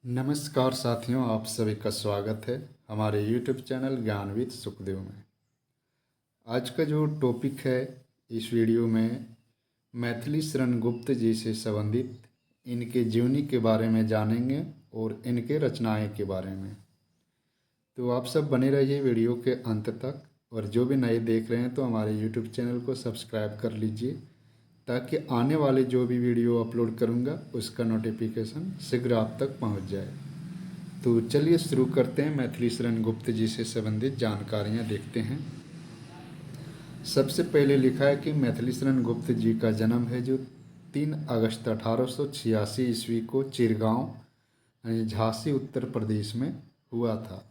नमस्कार साथियों, आप सभी का स्वागत है हमारे YouTube चैनल ज्ञान विद सुखदेव में। आज का जो टॉपिक है इस वीडियो में मैथिली शरण गुप्त जी से संबंधित इनके जीवनी के बारे में जानेंगे और इनके रचनाएं के बारे में। तो आप सब बने रहिए वीडियो के अंत तक, और जो भी नए देख रहे हैं तो हमारे YouTube चैनल को सब्सक्राइब कर लीजिए ताकि आने वाले जो भी वीडियो अपलोड करूँगा उसका नोटिफिकेशन शीघ्र आप तक पहुँच जाए। तो चलिए शुरू करते हैं। मैथिली शरण गुप्त जी से संबंधित जानकारियाँ देखते हैं। सबसे पहले लिखा है कि मैथिली शरण गुप्त जी का जन्म है जो 3 अगस्त 1886 ईस्वी को चिरगांव यानी झांसी उत्तर प्रदेश में हुआ था।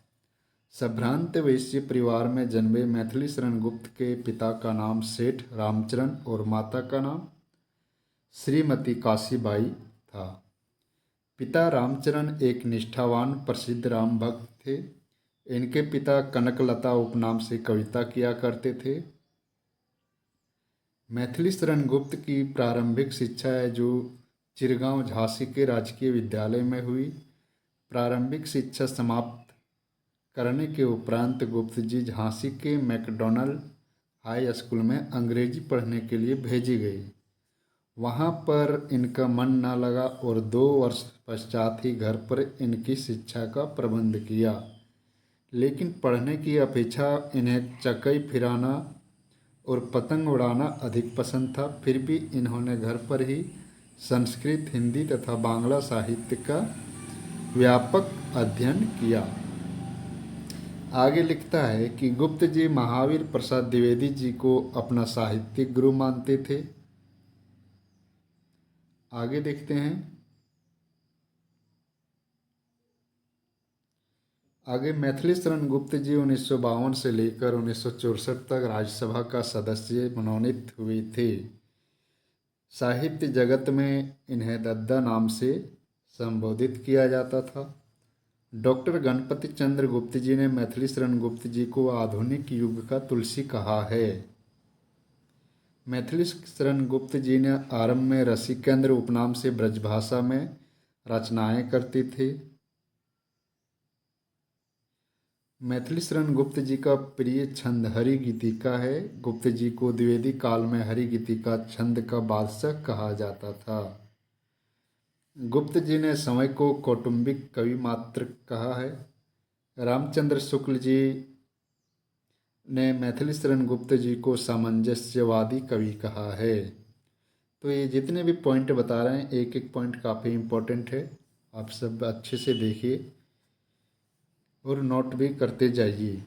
संभ्रांत वैश्य परिवार में जन्मे मैथिली शरण गुप्त के पिता का नाम सेठ रामचरण और माता का नाम श्रीमती काशीबाई था। पिता रामचरण एक निष्ठावान प्रसिद्ध राम भक्त थे। इनके पिता कनकलता उपनाम से कविता किया करते थे। मैथिली शरण गुप्त की प्रारंभिक शिक्षा है जो चिरगांव झांसी के राजकीय विद्यालय में हुई। प्रारंभिक शिक्षा समाप्त करने के उपरांत गुप्त जी झांसी के मैकडॉनल्ड हाई स्कूल में अंग्रेजी पढ़ने के लिए भेजी गई। वहाँ पर इनका मन न लगा और 2 वर्ष पश्चात ही घर पर इनकी शिक्षा का प्रबंध किया। लेकिन पढ़ने की अपेक्षा इन्हें चकई फिराना और पतंग उड़ाना अधिक पसंद था। फिर भी इन्होंने घर पर ही संस्कृत, हिंदी तथा बांग्ला साहित्य का व्यापक अध्ययन किया। आगे लिखता है कि गुप्त जी महावीर प्रसाद द्विवेदी जी को अपना साहित्यिक गुरु मानते थे। आगे देखते हैं। आगे मैथिली शरण गुप्त जी 1952 से लेकर 1964 तक राज्यसभा का सदस्य मनोनीत हुए थे। साहित्य जगत में इन्हें दद्दा नाम से संबोधित किया जाता था। डॉक्टर गणपति चंद्र गुप्त जी ने मैथिली शरण गुप्त जी को आधुनिक युग का तुलसी कहा है। मैथिली शरण गुप्त जी ने आरंभ में रसिकेंद्र उपनाम से ब्रजभाषा में रचनाएं करते थे। मैथिली शरण गुप्त जी का प्रिय छंद हरि गीतिका है। गुप्त जी को द्विवेदी काल में हरि गीतिका छंद का बादशाह कहा जाता था। गुप्त जी ने समय को कौटुंबिक कवि मात्र कहा है। रामचंद्र शुक्ल जी ने मैथिली शरण गुप्त जी को सामंजस्यवादी कवि कहा है। तो ये जितने भी पॉइंट बता रहे हैं, एक एक पॉइंट काफ़ी इम्पोर्टेंट है। आप सब अच्छे से देखिए और नोट भी करते जाइए।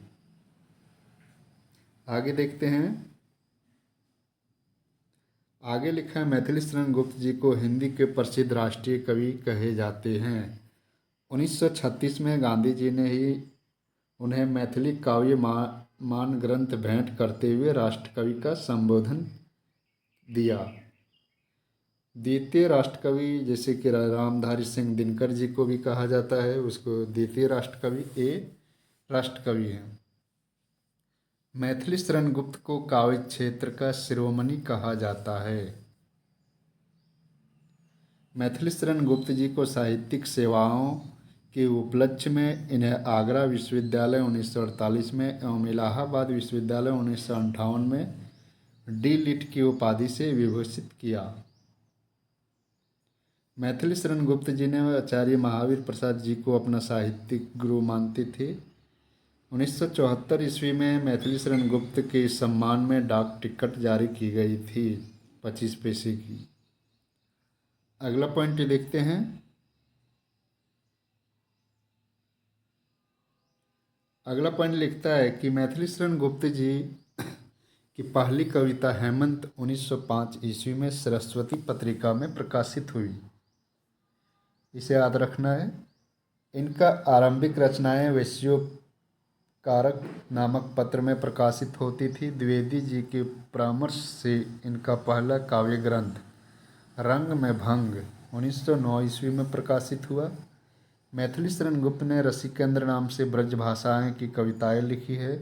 आगे देखते हैं। आगे लिखा है मैथिली शरण गुप्त जी को हिंदी के प्रसिद्ध राष्ट्रीय कवि कहे जाते हैं। 1936 में गांधी जी ने ही उन्हें मैथिली काव्य मान ग्रंथ भेंट करते हुए राष्ट्रकवि का संबोधन दिया। द्वितीय राष्ट्रकवि जैसे कि रामधारी सिंह दिनकर जी को भी कहा जाता है, उसको द्वितीय राष्ट्रकवि राष्ट्रकवि हैं। मैथिली शरण गुप्त को काव्य क्षेत्र का शिरोमणि कहा जाता है। मैथिली शरण गुप्त जी को साहित्यिक सेवाओं के उपलक्ष्य में इन्हें आगरा विश्वविद्यालय 1948 में एवं इलाहाबाद विश्वविद्यालय 1958 में डी लिट की उपाधि से विभूषित किया। मैथिली शरण गुप्त जी ने आचार्य महावीर प्रसाद जी को अपना साहित्यिक गुरु मानते थे। 1974 ईस्वी में मैथिली शरण गुप्त के सम्मान में डाक टिकट जारी की गई थी 25 पैसे की। अगला पॉइंट देखते हैं। अगला पॉइंट लिखता है कि मैथिली शरण गुप्त जी की पहली कविता हेमंत 1905 ईस्वी में सरस्वती पत्रिका में प्रकाशित हुई। इसे याद रखना है। इनका आरंभिक रचनाएं वैश्योपकारक नामक पत्र में प्रकाशित होती थी। द्विवेदी जी के परामर्श से इनका पहला काव्य ग्रंथ रंग में भंग 1909 ईस्वी में प्रकाशित हुआ। मैथिली शरण गुप्त ने रसिकेंद्र नाम से ब्रजभाषाएं की कविताएं लिखी है।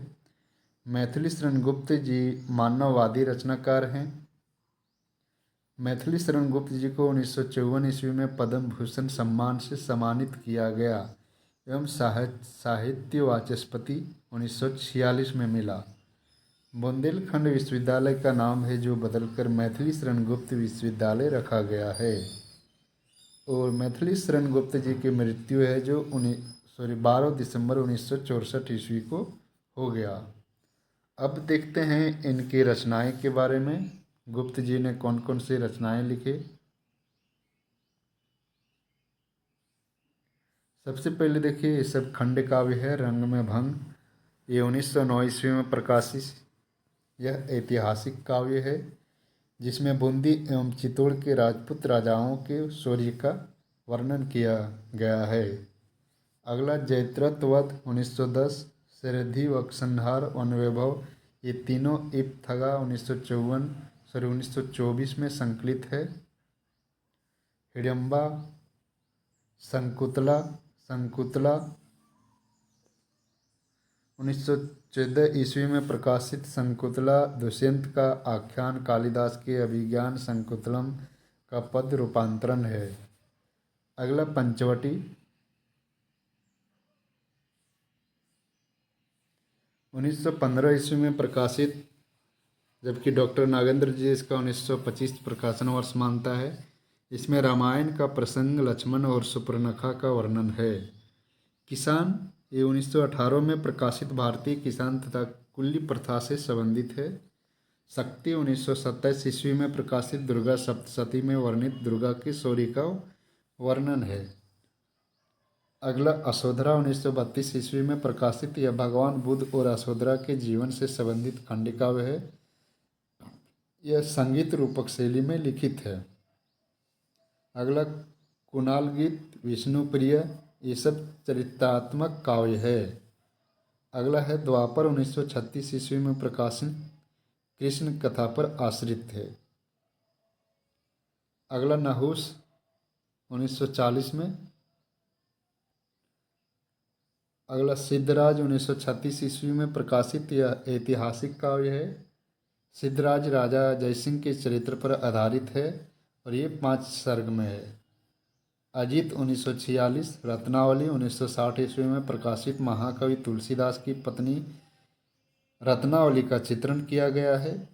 मैथिली शरण गुप्त जी मानववादी रचनाकार हैं। मैथिली शरण गुप्त जी को 1954 ईस्वी में पद्म भूषण सम्मान से सम्मानित किया गया एवं साहित्य वाचस्पति 1946 में मिला। बुंदेलखंड विश्वविद्यालय का नाम है जो बदलकर मैथिली शरण गुप्त विश्वविद्यालय रखा गया है। और मैथिली शरण गुप्त जी की मृत्यु है जो 12 दिसंबर 1964 ईस्वी को हो गया। अब देखते हैं इनकी रचनाएं के बारे में। गुप्त जी ने कौन कौन सी रचनाएं लिखी। सबसे पहले देखिए, ये सब खंड काव्य है। रंग में भंग, ये 1909 ईस्वी में प्रकाशित यह ऐतिहासिक काव्य है जिसमें बूंदी एवं चित्तौड़ के राजपूत राजाओं के शौर्य का वर्णन किया गया है। अगला जयद्रथ वध 1910, शरधि उपसंहार वन वैभव, ये तीनों इब्थगा 1924 में संकलित है। हिडम्बा शंकुतला 1914 ईस्वी में प्रकाशित। शंकुतला दुष्यंत का आख्यान कालिदास के अभिज्ञान शंकुतलम का पद रूपांतरण है। अगला पंचवटी 1915 ईस्वी में प्रकाशित, जबकि डॉक्टर नागेंद्र जी इसका 1925 प्रकाशन वर्ष मानता है। इसमें रामायण का प्रसंग, लक्ष्मण और सुपर्णखा का वर्णन है। किसान, ये 1918 में प्रकाशित भारतीय किसान तथा कुल्ली प्रथा से संबंधित है। शक्ति 1927 ईस्वी में प्रकाशित, दुर्गा सप्तशती में वर्णित दुर्गा के शौर्य का वर्णन है। अगला अशोधरा 1932 ईस्वी में प्रकाशित, यह भगवान बुद्ध और अशोधरा के जीवन से संबंधित खंड काव्य है। यह संगीत रूपक शैली में लिखित है। अगला कुणाल गीत, विष्णुप्रिय, ये सब चरित्रात्मक काव्य है। अगला है द्वापर 1936 ईस्वी में प्रकाशित, कृष्ण कथा पर आश्रित है। अगला नहुस 1940 में। अगला सिद्धराज 1936 ईस्वी में प्रकाशित, यह ऐतिहासिक काव्य है। सिद्धराज राजा जयसिंह के चरित्र पर आधारित है और ये 5 सर्ग में है। अजीत 1946, रत्नावली 1960 ईस्वी में प्रकाशित, महाकवि तुलसीदास की पत्नी रत्नावली का चित्रण किया गया है।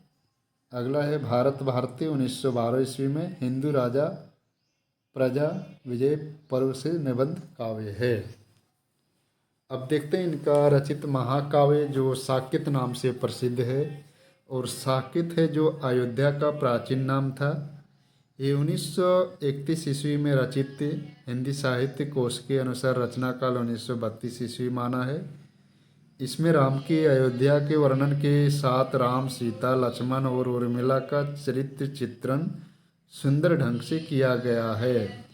अगला है भारत भारती 1912 ईस्वी में, हिंदू राजा प्रजा विजय पर्व से निबंध काव्य है। अब देखते हैं इनका रचित महाकाव्य जो साकेत नाम से प्रसिद्ध है। और साकेत है जो अयोध्या का प्राचीन नाम था। ये 1931 ईस्वी में रचित हिंदी साहित्य कोश के अनुसार रचना काल 1932 ईस्वी माना है। इसमें राम की अयोध्या के वर्णन के साथ राम, सीता, लक्ष्मण और उर्मिला का चरित्र चित्रण सुंदर ढंग से किया गया है।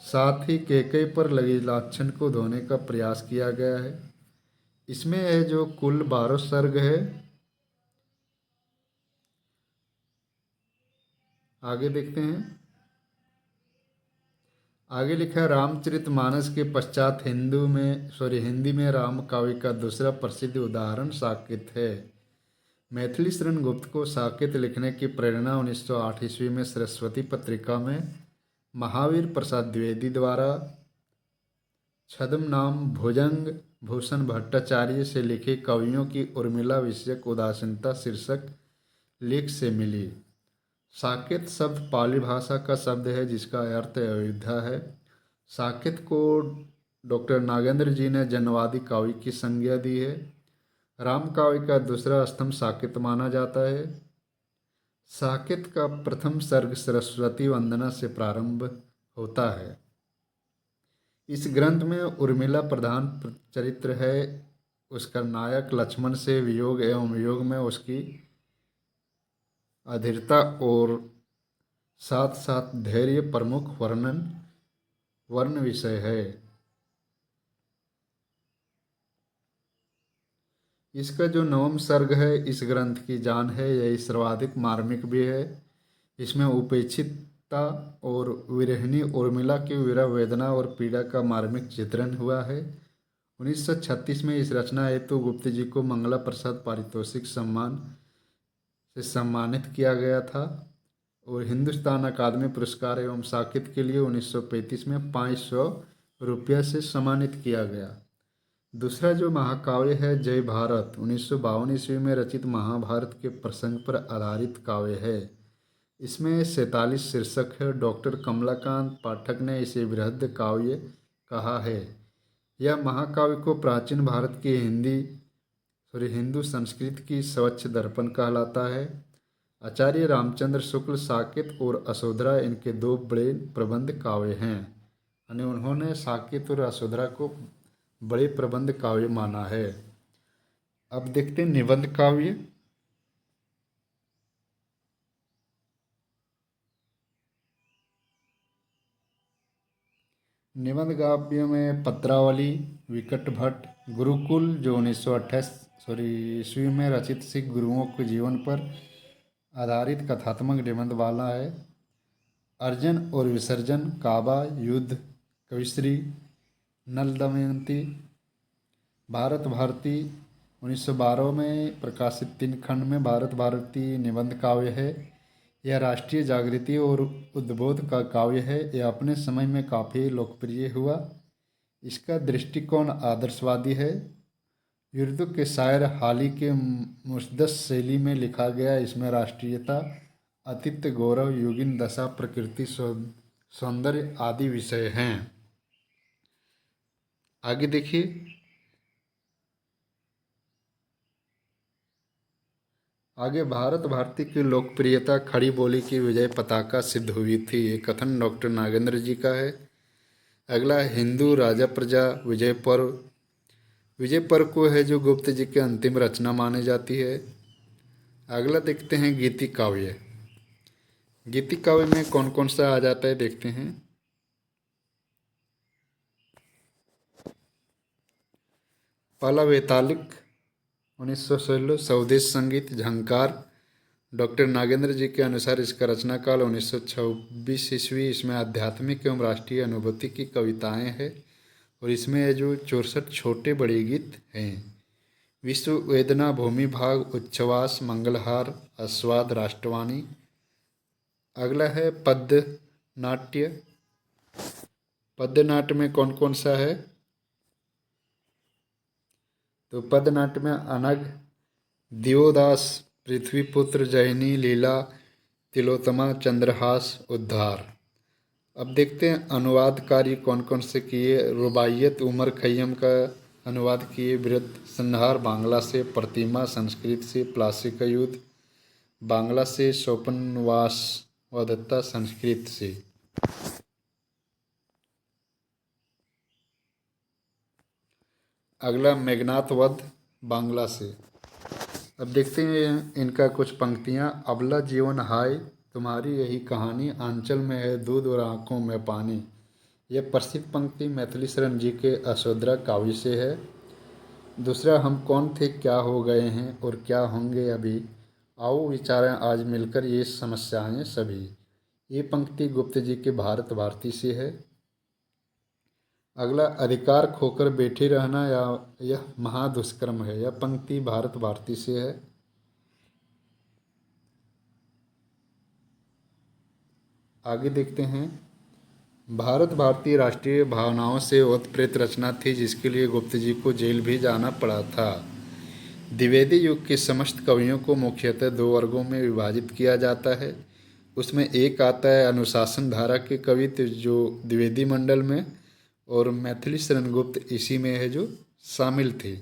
साथ ही कैकेयी पर लगे लाछन को धोने का प्रयास किया गया है। इसमें है जो कुल 12 सर्ग है। आगे देखते हैं। आगे लिखा है, रामचरितमानस के पश्चात हिंदी में राम काव्य का दूसरा प्रसिद्ध उदाहरण साकेत है। मैथिली शरण गुप्त को साकेत लिखने की प्रेरणा 1908 ईस्वी में सरस्वती पत्रिका में महावीर प्रसाद द्विवेदी द्वारा छद्मनाम भुजंग भूषण भट्टाचार्य से लिखे कवियों की उर्मिला विषयक उदासीनता शीर्षक लेख से मिली। साकेत शब्द पाली भाषा का शब्द है जिसका अर्थ अयोध्या है। साकेत को डॉक्टर नागेंद्र जी ने जनवादी काव्य की संज्ञा दी है। राम काव्य का दूसरा स्तंभ साकेत माना जाता है। साकेत का प्रथम सर्ग सरस्वती वंदना से प्रारंभ होता है। इस ग्रंथ में उर्मिला प्रधान चरित्र है। उसका नायक लक्ष्मण से वियोग एवं वियोग में उसकी अधीरता और साथ साथ धैर्य प्रमुख वर्ण विषय है। इसका जो 9वां सर्ग है इस ग्रंथ की जान है, यही सर्वाधिक मार्मिक भी है। इसमें उपेक्षिता और विरहिणी उर्मिला की विरह वेदना और पीड़ा का मार्मिक चित्रण हुआ है। 1936 में इस रचना हेतु गुप्त जी को मंगला प्रसाद पारितोषिक सम्मान से सम्मानित किया गया था। और हिंदुस्तान अकादमी पुरस्कार एवं साहित्य के लिए 1935 में 500 रुपया से सम्मानित किया गया। दूसरा जो महाकाव्य है जय भारत 1952 ईस्वी में रचित महाभारत के प्रसंग पर आधारित काव्य है। इसमें 47 शीर्षक है। डॉक्टर कमलाकांत पाठक ने इसे बृहद काव्य कहा है। यह महाकाव्य को प्राचीन भारत की हिंदू संस्कृति की स्वच्छ दर्पण कहलाता है। आचार्य रामचंद्र शुक्ल साकेत और अशोधरा इनके दो बड़े प्रबंध काव्य हैं, यानी उन्होंने साकेत और अशोधरा को बड़े प्रबंध काव्य माना है। अब देखते हैं निबंध काव्य। निबंध काव्य में पत्रावली, विकट भट्ट, गुरुकुल जो 1928 ईस्वी में रचित सिख गुरुओं के जीवन पर आधारित कथात्मक निबंध वाला है। अर्जन और विसर्जन, काबा, युद्ध, कविश्री, नल दमयंती, भारत भारती 1912 में प्रकाशित 3 खंड में भारत भारती निबंध काव्य है। यह राष्ट्रीय जागृति और उद्बोध का काव्य है। यह अपने समय में काफ़ी लोकप्रिय हुआ। इसका दृष्टिकोण आदर्शवादी है। उर्दू के शायर हाली के मुसद्दस शैली में लिखा गया। इसमें राष्ट्रीयता, अतिथ्य, गौरव, योगिन दशा, प्रकृति, सौंदर्य आदि विषय हैं। आगे देखिए। आगे भारत भारती की लोकप्रियता खड़ी बोली की विजय पताका सिद्ध हुई थी। ये कथन डॉक्टर नागेंद्र जी का है। अगला हिंदू राजा प्रजा विजय पर्व। विजय पर्व को है जो गुप्त जी की अंतिम रचना मानी जाती है। अगला देखते हैं गीति काव्य। गीति काव्य में कौन कौन सा आ जाता है देखते हैं। पहला वैतालिक 1916, स्वदेश संगीत, झंकार। डॉक्टर नागेंद्र जी के अनुसार इसका रचना काल 1926 ईस्वी। इसमें आध्यात्मिक एवं राष्ट्रीय अनुभूति की कविताएं हैं और इसमें जो 64 छोटे बड़े गीत हैं। विश्व वेदना, भूमि भाग, उच्छ्वास, मंगलहार, आस्वाद, राष्ट्रवाणी। अगला है पद्य नाट्य। पद्य नाट्य में कौन कौन सा है तो पद्य नाट्य में अनग, दिवोदास, पृथ्वीपुत्र, जैनी, लीला, तिलोत्तमा, चंद्रहास, उद्धार। अब देखते हैं अनुवाद कार्य कौन कौन से किए। रुबाइयत उमर खैयम का अनुवाद किए। वृद्ध संहार बांग्ला से, प्रतिमा संस्कृत से, प्लासी का युद्ध बांग्ला से, सोपनवास वदत्ता संस्कृत से। अगला मेघनाथ वध बांग्ला से। अब देखते हैं इनका कुछ पंक्तियाँ। अबला जीवन हाय तुम्हारी यही कहानी, आंचल में है दूध और आँखों में पानी। यह प्रसिद्ध पंक्ति मैथिली शरण जी के अशोधरा काव्य से है। दूसरा, हम कौन थे क्या हो गए हैं और क्या होंगे अभी, आओ विचारें आज मिलकर ये समस्याएं सभी। ये पंक्ति गुप्त जी के भारत भारती से है। अगला, अधिकार खोकर बैठे रहना या यह महादुष्कर्म है। यह पंक्ति भारत भारती से है। आगे देखते हैं। भारत भारती राष्ट्रीय भावनाओं से ओतप्रोत रचना थी जिसके लिए गुप्त जी को जेल भी जाना पड़ा था। द्विवेदी युग के समस्त कवियों को मुख्यतः 2 वर्गों में विभाजित किया जाता है। उसमें एक आता है अनुशासन धारा के कवि जो द्विवेदी मंडल में, और मैथिली शरण गुप्त इसी में है जो शामिल थे।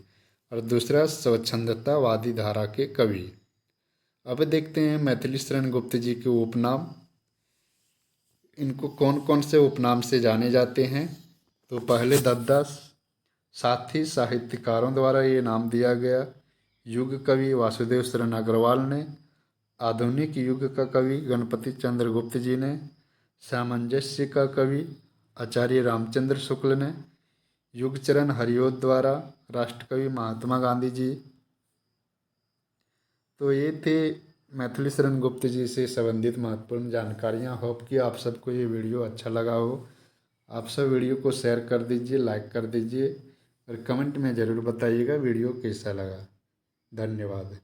और दूसरा स्वच्छंदतावादी धारा के कवि। अब देखते हैं मैथिली शरण गुप्त जी के उपनाम। इनको कौन कौन से उपनाम से जाने जाते हैं तो पहले दद्दा, साथ ही साहित्यकारों द्वारा ये नाम दिया गया। युग कवि वासुदेव शरण अग्रवाल ने, आधुनिक युग का कवि गणपति चंद्र गुप्त जी ने, सामंजस्य का कवि आचार्य रामचंद्र शुक्ल ने, युगचरण हरिओद द्वारा, राष्ट्रकवि महात्मा गांधी जी। तो ये थे मैथिली शरण गुप्त जी से संबंधित महत्वपूर्ण जानकारियाँ। होप कि आप सबको ये वीडियो अच्छा लगा हो। आप सब वीडियो को शेयर कर दीजिए, लाइक कर दीजिए और कमेंट में ज़रूर बताइएगा वीडियो कैसा लगा। धन्यवाद।